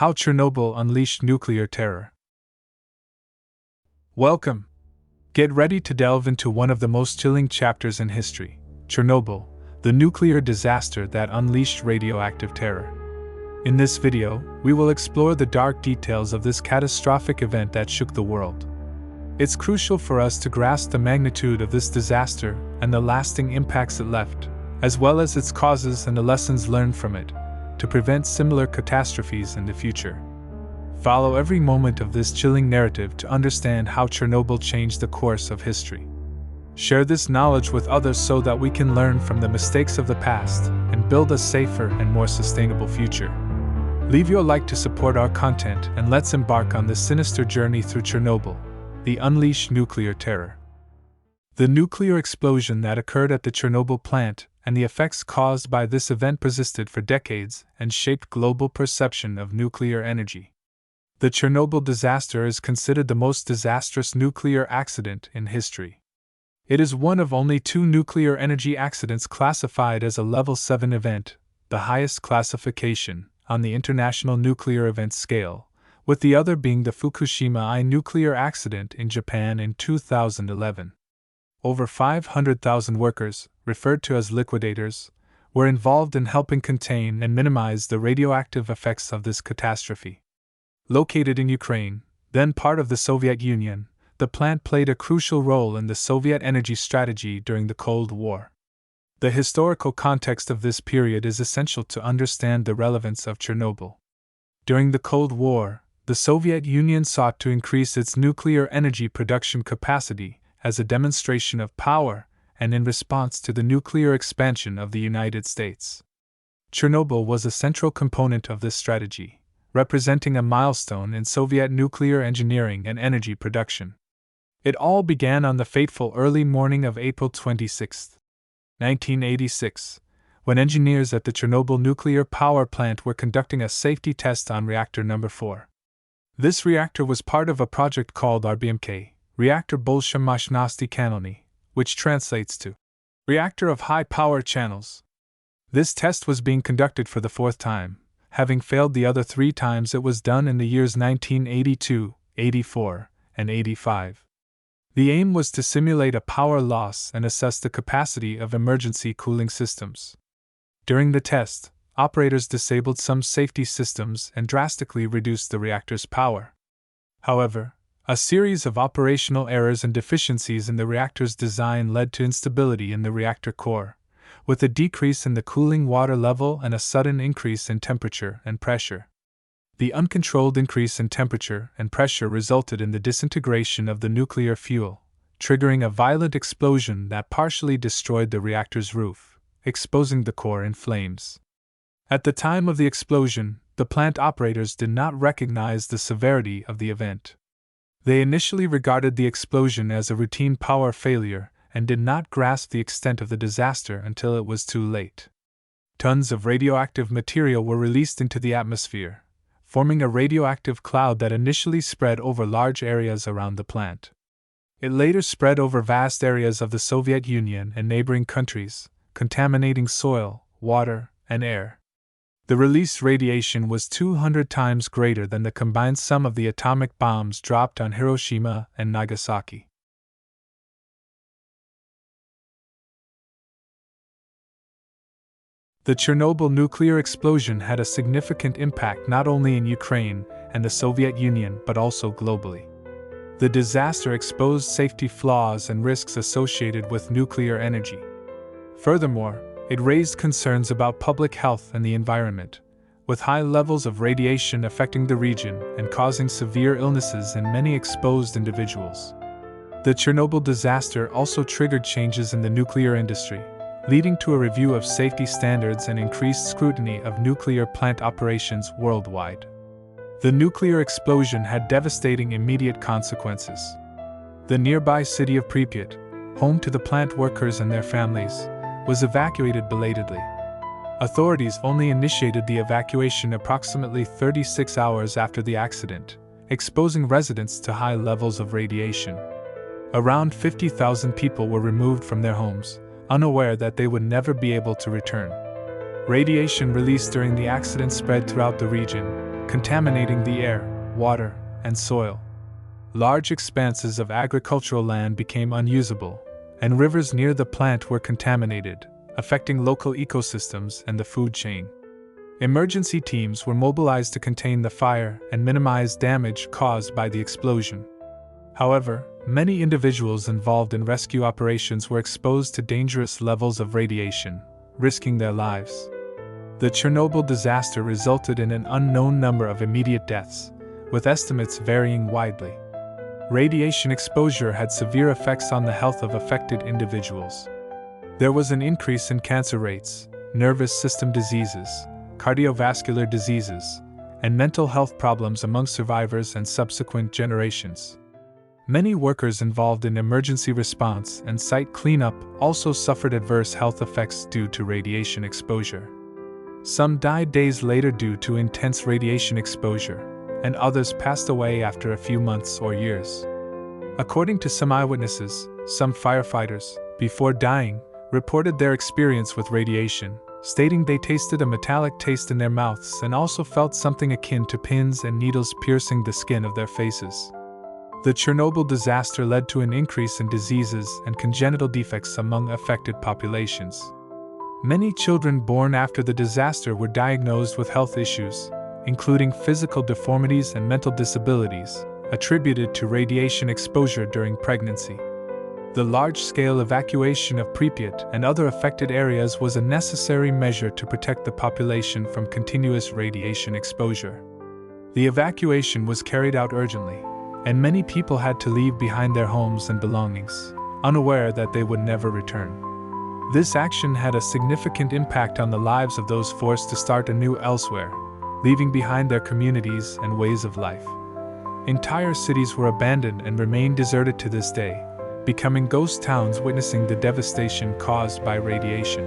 How Chernobyl Unleashed Nuclear Terror. Welcome! Get ready to delve into one of the most chilling chapters in history, Chernobyl, the nuclear disaster that unleashed radioactive terror. In this video, we will explore the dark details of this catastrophic event that shook the world. It's crucial for us to grasp the magnitude of this disaster and the lasting impacts it left, as well as its causes and the lessons learned from it, to prevent similar catastrophes in the future. Follow every moment of this chilling narrative to understand how Chernobyl changed the course of history. Share this knowledge with others so that we can learn from the mistakes of the past and build a safer and more sustainable future. Leave your like to support our content, and let's embark on this sinister journey through Chernobyl, the unleashed nuclear terror. The nuclear explosion that occurred at the Chernobyl plant and the effects caused by this event persisted for decades and shaped global perception of nuclear energy. The Chernobyl disaster is considered the most disastrous nuclear accident in history. It is one of only two nuclear energy accidents classified as a Level 7 event, the highest classification on the International Nuclear Event Scale, with the other being the Fukushima I nuclear accident in Japan in 2011. Over 500,000 workers, referred to as liquidators, were involved in helping contain and minimize the radioactive effects of this catastrophe. Located in Ukraine, then part of the Soviet Union, the plant played a crucial role in the Soviet energy strategy during the Cold War. The historical context of this period is essential to understand the relevance of Chernobyl. During the Cold War, the Soviet Union sought to increase its nuclear energy production capacity as a demonstration of power and in response to the nuclear expansion of the United States. Chernobyl was a central component of this strategy, representing a milestone in Soviet nuclear engineering and energy production. It all began on the fateful early morning of April 26, 1986, when engineers at the Chernobyl nuclear power plant were conducting a safety test on reactor number 4. This reactor was part of a project called RBMK, Reactor Bolsha Mощnosti Kanalny, which translates to Reactor of High Power Channels. This test was being conducted for the fourth time, having failed the other 3 times it was done in the years 1982, 84, and 85. The aim was to simulate a power loss and assess the capacity of emergency cooling systems. During the test, operators disabled some safety systems and drastically reduced the reactor's power. However, a series of operational errors and deficiencies in the reactor's design led to instability in the reactor core, with a decrease in the cooling water level and a sudden increase in temperature and pressure. The uncontrolled increase in temperature and pressure resulted in the disintegration of the nuclear fuel, triggering a violent explosion that partially destroyed the reactor's roof, exposing the core in flames. At the time of the explosion, the plant operators did not recognize the severity of the event. They initially regarded the explosion as a routine power failure and did not grasp the extent of the disaster until it was too late. Tons of radioactive material were released into the atmosphere, forming a radioactive cloud that initially spread over large areas around the plant. It later spread over vast areas of the Soviet Union and neighboring countries, contaminating soil, water, and air. The released radiation was 200 times greater than the combined sum of the atomic bombs dropped on Hiroshima and Nagasaki. The Chernobyl nuclear explosion had a significant impact not only in Ukraine and the Soviet Union but also globally. The disaster exposed safety flaws and risks associated with nuclear energy. Furthermore, it raised concerns about public health and the environment, with high levels of radiation affecting the region and causing severe illnesses in many exposed individuals. The Chernobyl disaster also triggered changes in the nuclear industry, leading to a review of safety standards and increased scrutiny of nuclear plant operations worldwide. The nuclear explosion had devastating immediate consequences. The nearby city of Pripyat, home to the plant workers and their families, was evacuated belatedly. Authorities only initiated the evacuation approximately 36 hours after the accident, exposing residents to high levels of radiation. Around 50,000 people were removed from their homes, unaware that they would never be able to return. Radiation released during the accident spread throughout the region, contaminating the air, water, and soil. Large expanses of agricultural land became unusable, and rivers near the plant were contaminated, affecting local ecosystems and the food chain. Emergency teams were mobilized to contain the fire and minimize damage caused by the explosion. However, many individuals involved in rescue operations were exposed to dangerous levels of radiation, risking their lives. The Chernobyl disaster resulted in an unknown number of immediate deaths, with estimates varying widely. Radiation exposure had severe effects on the health of affected individuals. There was an increase in cancer rates, nervous system diseases, cardiovascular diseases, and mental health problems among survivors and subsequent generations. Many workers involved in emergency response and site cleanup also suffered adverse health effects due to radiation exposure. Some died days later due to intense radiation exposure, and others passed away after a few months or years. According to some eyewitnesses, some firefighters, before dying, reported their experience with radiation, stating they tasted a metallic taste in their mouths and also felt something akin to pins and needles piercing the skin of their faces. The Chernobyl disaster led to an increase in diseases and congenital defects among affected populations. Many children born after the disaster were diagnosed with health issues, including physical deformities and mental disabilities, attributed to radiation exposure during pregnancy. The large-scale evacuation of Pripyat and other affected areas was a necessary measure to protect the population from continuous radiation exposure. The evacuation was carried out urgently, and many people had to leave behind their homes and belongings, unaware that they would never return. This action had a significant impact on the lives of those forced to start anew elsewhere, leaving behind their communities and ways of life. Entire cities were abandoned and remain deserted to this day, becoming ghost towns witnessing the devastation caused by radiation.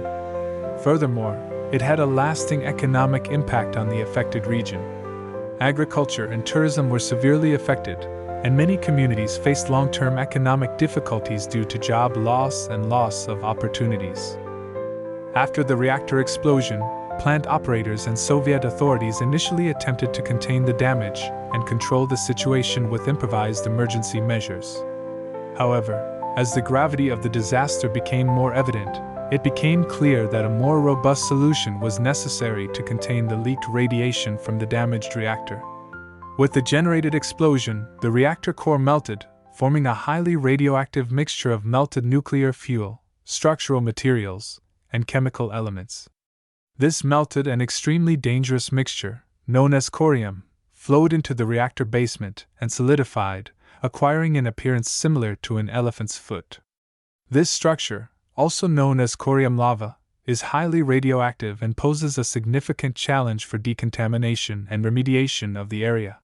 Furthermore, it had a lasting economic impact on the affected region. Agriculture and tourism were severely affected, and many communities faced long-term economic difficulties due to job loss and loss of opportunities. After the reactor explosion, plant operators and Soviet authorities initially attempted to contain the damage and control the situation with improvised emergency measures. However, as the gravity of the disaster became more evident, it became clear that a more robust solution was necessary to contain the leaked radiation from the damaged reactor. With the generated explosion, the reactor core melted, forming a highly radioactive mixture of melted nuclear fuel, structural materials, and chemical elements. This melted and extremely dangerous mixture, known as corium, flowed into the reactor basement and solidified, acquiring an appearance similar to an elephant's foot. This structure, also known as corium lava, is highly radioactive and poses a significant challenge for decontamination and remediation of the area.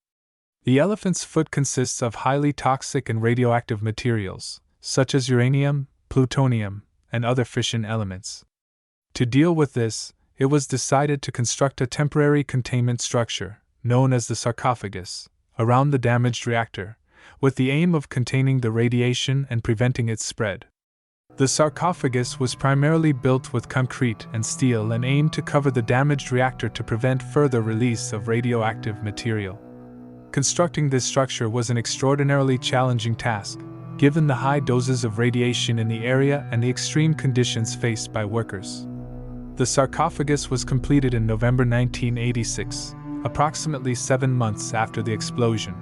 The elephant's foot consists of highly toxic and radioactive materials, such as uranium, plutonium, and other fission elements. To deal with this, it was decided to construct a temporary containment structure, known as the sarcophagus, around the damaged reactor, with the aim of containing the radiation and preventing its spread. The sarcophagus was primarily built with concrete and steel and aimed to cover the damaged reactor to prevent further release of radioactive material. Constructing this structure was an extraordinarily challenging task, given the high doses of radiation in the area and the extreme conditions faced by workers. The sarcophagus was completed in November 1986, approximately 7 months after the explosion.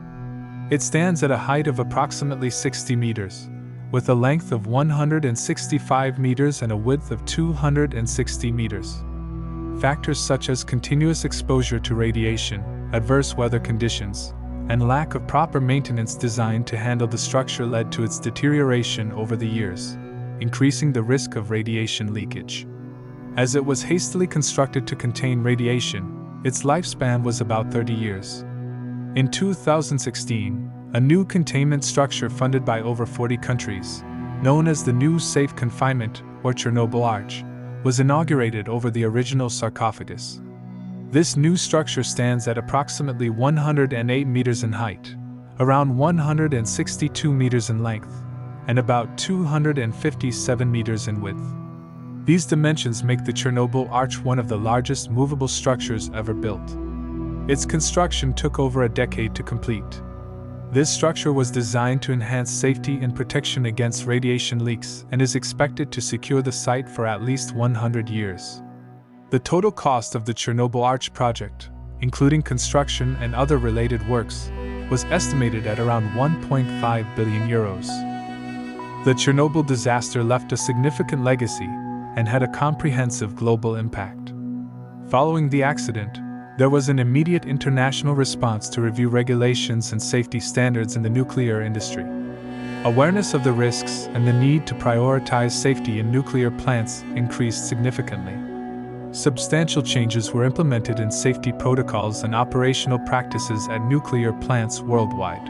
It stands at a height of approximately 60 meters, with a length of 165 meters and a width of 260 meters. Factors such as continuous exposure to radiation, adverse weather conditions, and lack of proper maintenance designed to handle the structure led to its deterioration over the years, increasing the risk of radiation leakage. As it was hastily constructed to contain radiation, its lifespan was about 30 years. In 2016, a new containment structure funded by over 40 countries, known as the New Safe Confinement or Chernobyl Arch, was inaugurated over the original sarcophagus. This new structure stands at approximately 108 meters in height, around 162 meters in length, and about 257 meters in width. These dimensions make the Chernobyl Arch one of the largest movable structures ever built. Its construction took over a decade to complete. This structure was designed to enhance safety and protection against radiation leaks and is expected to secure the site for at least 100 years. The total cost of the Chernobyl Arch project, including construction and other related works, was estimated at around 1.5 billion euros. The Chernobyl disaster left a significant legacy and had a comprehensive global impact. Following the accident, there was an immediate international response to review regulations and safety standards in the nuclear industry. Awareness of the risks and the need to prioritize safety in nuclear plants increased significantly. Substantial changes were implemented in safety protocols and operational practices at nuclear plants worldwide.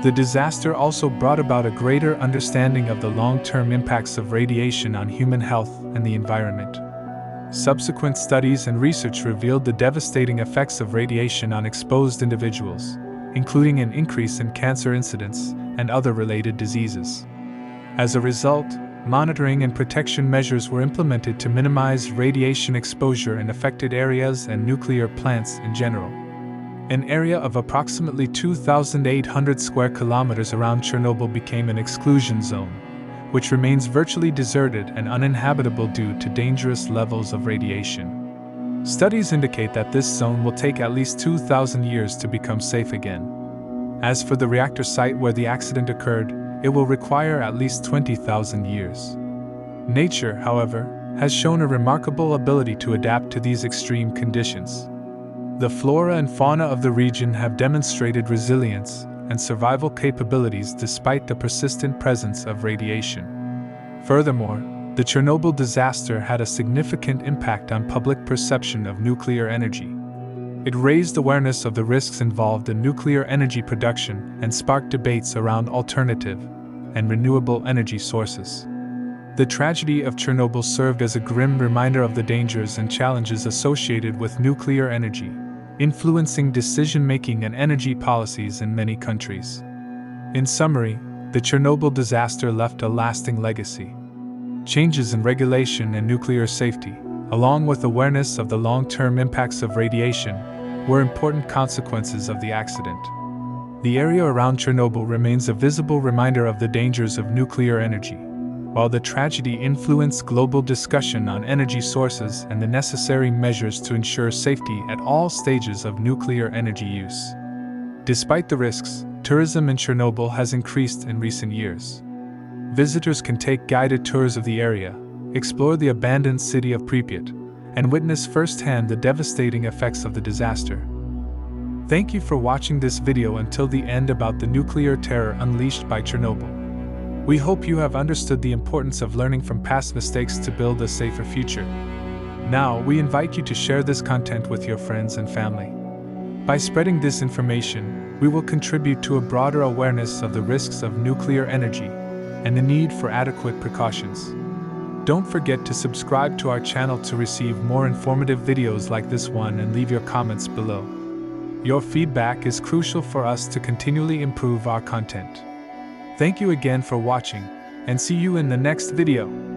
The disaster also brought about a greater understanding of the long-term impacts of radiation on human health and the environment. Subsequent studies and research revealed the devastating effects of radiation on exposed individuals, including an increase in cancer incidence and other related diseases. As a result, monitoring and protection measures were implemented to minimize radiation exposure in affected areas and nuclear plants in general. An area of approximately 2,800 square kilometers around Chernobyl became an exclusion zone, which remains virtually deserted and uninhabitable due to dangerous levels of radiation. Studies indicate that this zone will take at least 2,000 years to become safe again. As for the reactor site where the accident occurred, it will require at least 20,000 years. Nature, however, has shown a remarkable ability to adapt to these extreme conditions. The flora and fauna of the region have demonstrated resilience and survival capabilities despite the persistent presence of radiation. Furthermore, the Chernobyl disaster had a significant impact on public perception of nuclear energy. It raised awareness of the risks involved in nuclear energy production and sparked debates around alternative and renewable energy sources. The tragedy of Chernobyl served as a grim reminder of the dangers and challenges associated with nuclear energy, influencing decision-making and energy policies in many countries. In summary, the Chernobyl disaster left a lasting legacy. Changes in regulation and nuclear safety, along with awareness of the long-term impacts of radiation, were important consequences of the accident. The area around Chernobyl remains a visible reminder of the dangers of nuclear energy, while the tragedy influenced global discussion on energy sources and the necessary measures to ensure safety at all stages of nuclear energy use. Despite the risks, tourism in Chernobyl has increased in recent years. Visitors can take guided tours of the area, explore the abandoned city of Pripyat, and witness firsthand the devastating effects of the disaster. Thank you for watching this video until the end about the nuclear terror unleashed by Chernobyl. We hope you have understood the importance of learning from past mistakes to build a safer future. Now, we invite you to share this content with your friends and family. By spreading this information, we will contribute to a broader awareness of the risks of nuclear energy and the need for adequate precautions. Don't forget to subscribe to our channel to receive more informative videos like this one and leave your comments below. Your feedback is crucial for us to continually improve our content. Thank you again for watching, and see you in the next video.